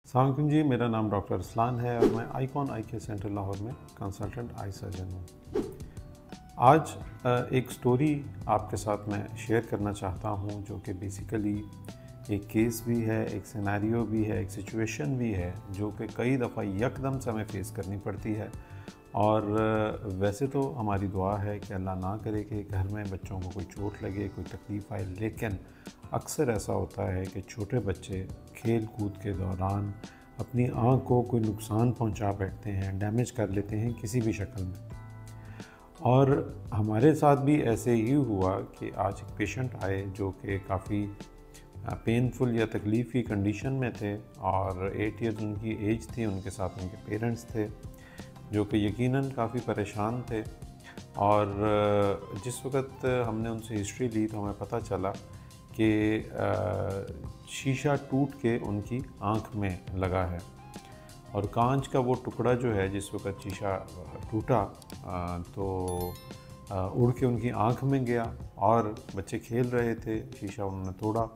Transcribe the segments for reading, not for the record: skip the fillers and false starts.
अस्सलाम जी, मेरा नाम डॉक्टर अरसलान है और मैं आइकॉन आई केयर सेंटर लाहौर में कंसल्टेंट आई सर्जन हूँ। आज एक स्टोरी आपके साथ मैं शेयर करना चाहता हूँ जो कि बेसिकली एक केस भी है, एक सिनेरियो भी है, एक सिचुएशन भी है जो कि कई दफ़ा यकदम से हमें फेस करनी पड़ती है। और वैसे तो हमारी दुआ है कि अल्लाह ना करे कि घर में बच्चों को कोई चोट लगे, कोई तकलीफ़ आए, लेकिन अक्सर ऐसा होता है कि छोटे बच्चे खेल कूद के दौरान अपनी आँख को कोई नुकसान पहुंचा बैठते हैं, डैमेज कर लेते हैं किसी भी शक्ल में। और हमारे साथ भी ऐसे ही हुआ कि आज एक पेशेंट आए जो कि काफ़ी पेनफुल या तकलीफ़ की कंडीशन में थे और 8 ईयर्स उनकी एज थी, उनके साथ उनके पेरेंट्स थे जो कि यकीनन काफ़ी परेशान थे। और जिस वक्त हमने उनसे हिस्ट्री ली तो हमें पता चला कि शीशा टूट के उनकी आँख में लगा है और कांच का वो टुकड़ा जो है जिस वक्त शीशा टूटा तो उड़ के उनकी आँख में गया और बच्चे खेल रहे थे, शीशा उन्होंने तोड़ा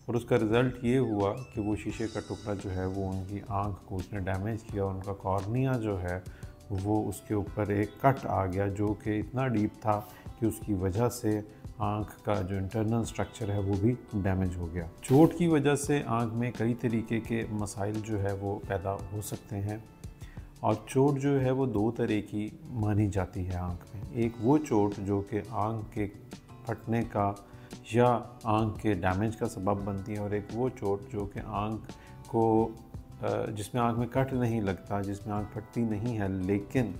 और उसका रिज़ल्ट ये हुआ कि वो शीशे का टुकड़ा जो है वो उनकी आँख को उसने डैमेज किया। उनका कॉर्निया जो है वो उसके ऊपर एक कट आ गया जो कि इतना डीप था कि उसकी वजह से आँख का जो इंटरनल स्ट्रक्चर है वो भी डैमेज हो गया। चोट की वजह से आँख में कई तरीके के मसाइल जो है वो पैदा हो सकते हैं और चोट जो है वो दो तरह की मानी जाती है आँख में। एक वो चोट जो कि आँख के फटने का या आँख के डैमेज का सबब बनती है और एक वो चोट जो कि आँख को जिसमें आँख में कट नहीं लगता, जिसमें आँख फटती नहीं है, लेकिन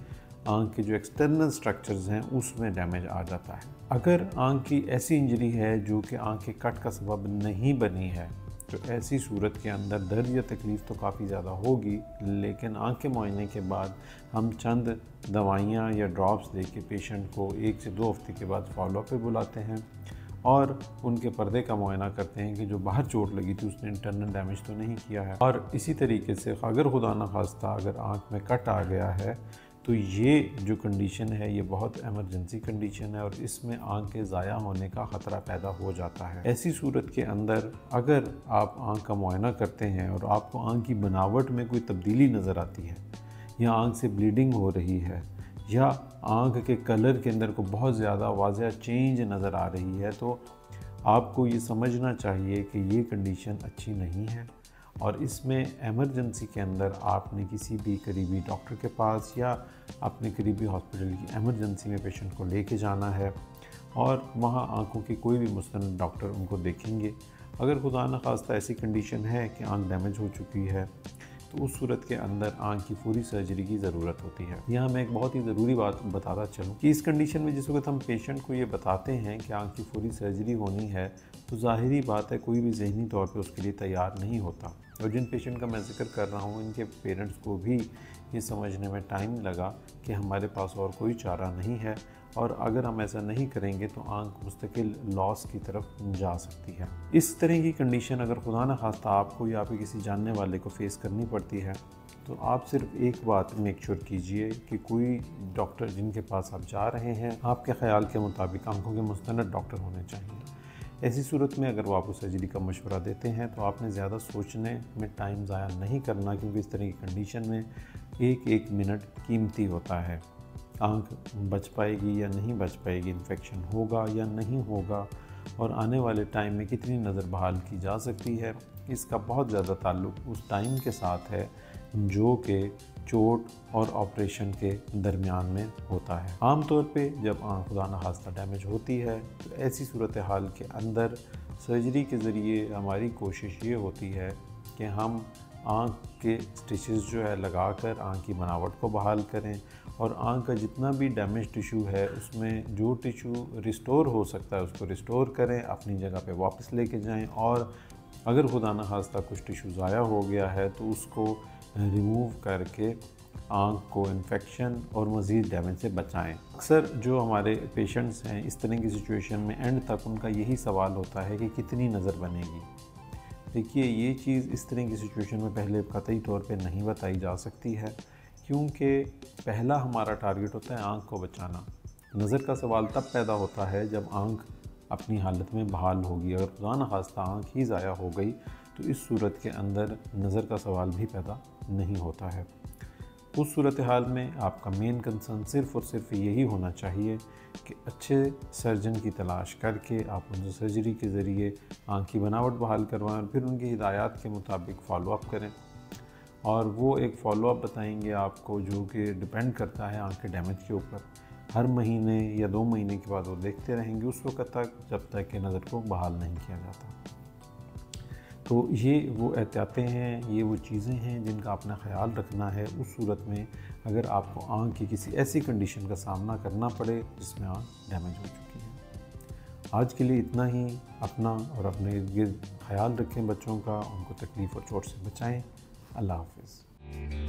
आँख के जो एक्सटर्नल स्ट्रक्चर्स हैं उसमें डैमेज आ जाता है। अगर आँख की ऐसी इंजरी है जो कि आँख के कट का सबब नहीं बनी है तो ऐसी सूरत के अंदर दर्द या तकलीफ़ तो काफ़ी ज़्यादा होगी, लेकिन आँख के मुआयने के बाद हम चंद दवाइयाँ या ड्रॉप्स दे के पेशेंट को 1 से 2 हफ्ते के बाद फॉलोअप पे बुलाते हैं और उनके पर्दे का मुआयना करते हैं कि जो बाहर चोट लगी थी उसने इंटरनल डैमेज तो नहीं किया है। और इसी तरीके से अगर खुदा न खास्ता अगर आँख में कट आ गया है तो ये जो कंडीशन है ये बहुत एमरजेंसी कंडीशन है और इसमें आँख के ज़ाया होने का ख़तरा पैदा हो जाता है। ऐसी सूरत के अंदर अगर आप आँख का मुआयना करते हैं और आपको आँख की बनावट में कोई तब्दीली नज़र आती है या आँख से ब्लीडिंग हो रही है या आँख के कलर के अंदर को बहुत ज़्यादा वाज़ह चेंज नज़र आ रही है तो आपको ये समझना चाहिए कि ये कंडीशन अच्छी नहीं है और इसमें एमरजेंसी के अंदर आपने किसी भी करीबी डॉक्टर के पास या अपने करीबी हॉस्पिटल की एमरजेंसी में पेशेंट को लेके जाना है और वहाँ आँखों की कोई भी मुस्तनद डॉक्टर उनको देखेंगे। अगर खुदा न खास्ता ऐसी कंडीशन है कि आँख डैमेज हो चुकी है तो उस सूरत के अंदर आँख की पूरी सर्जरी की ज़रूरत होती है। यहाँ मैं एक बहुत ही ज़रूरी बात बताता चलूँ कि इस कंडीशन में जिस वक्त हम पेशेंट को ये बताते हैं कि आँख की पूरी सर्जरी होनी है तो ज़ाहिरी बात है कोई भी ज़हनी तौर पे उसके लिए तैयार नहीं होता। और जिन पेशेंट का मैं जिक्र कर रहा हूँ इनके पेरेंट्स को भी ये समझने में टाइम लगा कि हमारे पास और कोई चारा नहीं है और अगर हम ऐसा नहीं करेंगे तो आँख मुस्तकिल लॉस की तरफ जा सकती है। इस तरह की कंडीशन अगर खुदा न खास्ता आपको या आपके किसी जानने वाले को फेस करनी पड़ती है तो आप सिर्फ एक बात मेक श्योर कीजिए कि कोई डॉक्टर जिनके पास आप जा रहे हैं आपके ख़याल के मुताबिक आँखों के मुस्तनद डॉक्टर होने चाहिए। ऐसी सूरत में अगर वो आपको सर्जरी का मशवरा देते हैं तो आपने ज़्यादा सोचने में टाइम ज़ाया नहीं करना, क्योंकि इस तरह की कंडीशन में एक एक मिनट कीमती होता है। आँख बच पाएगी या नहीं बच पाएगी, इन्फेक्शन होगा या नहीं होगा और आने वाले टाइम में कितनी नज़र बहाल की जा सकती है, इसका बहुत ज़्यादा ताल्लुक़ उस टाइम के साथ है जो कि चोट और ऑपरेशन के दरमियान में होता है। आम तौर पे जब आँख खुदा न खास्ता डैमेज होती है तो ऐसी सूरत हाल के अंदर सर्जरी के ज़रिए हमारी कोशिश ये होती है कि हम आँख के स्टिचेस जो है लगाकर आँख की बनावट को बहाल करें और आँख का जितना भी डैमेज टिश्यू है उसमें जो टिश्यू रिस्टोर हो सकता है उसको रिस्टोर करें, अपनी जगह पे वापस लेके जाएं और अगर खुदा न खास्ता कुछ टिश्यू ज़ाया हो गया है तो उसको रिमूव करके आँख को इन्फेक्शन और मज़ीद डैमेज से बचाएं। अक्सर जो हमारे पेशेंट्स हैं इस तरह की सिचुएशन में एंड तक उनका यही सवाल होता है कि कितनी नज़र बनेगी। देखिए, ये चीज़ इस तरह की सिचुएशन में पहले कतई तौर पे नहीं बताई जा सकती है, क्योंकि पहला हमारा टारगेट होता है आँख को बचाना। नज़र का सवाल तब पैदा होता है जब आँख अपनी हालत में बहाल होगी। अगर खुदा न खास्ता आँख ही ज़ाया हो गई तो इस सूरत के अंदर नज़र का सवाल भी पैदा नहीं होता है। उस सूरत हाल में आपका मेन कंसर्न सिर्फ़ और सिर्फ यही होना चाहिए कि अच्छे सर्जन की तलाश करके आप उनसे सर्जरी के ज़रिए आँख की बनावट बहाल करवाएं और फिर उनकी हिदायत के मुताबिक फ़ॉलोअप करें। और वो एक फ़ॉलोअप बताएंगे आपको जो कि डिपेंड करता है आँख के डैमेज के ऊपर। हर महीने या 2 महीने के बाद वो देखते रहेंगे उस वक्त तक जब तक कि नज़र को बहाल नहीं किया जाता। तो ये वो एहतियातें हैं, ये वो चीज़ें हैं जिनका अपना ख़्याल रखना है उस सूरत में अगर आपको आँख की किसी ऐसी कंडीशन का सामना करना पड़े जिसमें आँख डैमेज हो चुकी है। आज के लिए इतना ही। अपना और अपने इर्द गिर्द ख़्याल रखें बच्चों का, उनको तकलीफ़ और चोट से बचाएं। अल्लाह हाफ़िज़।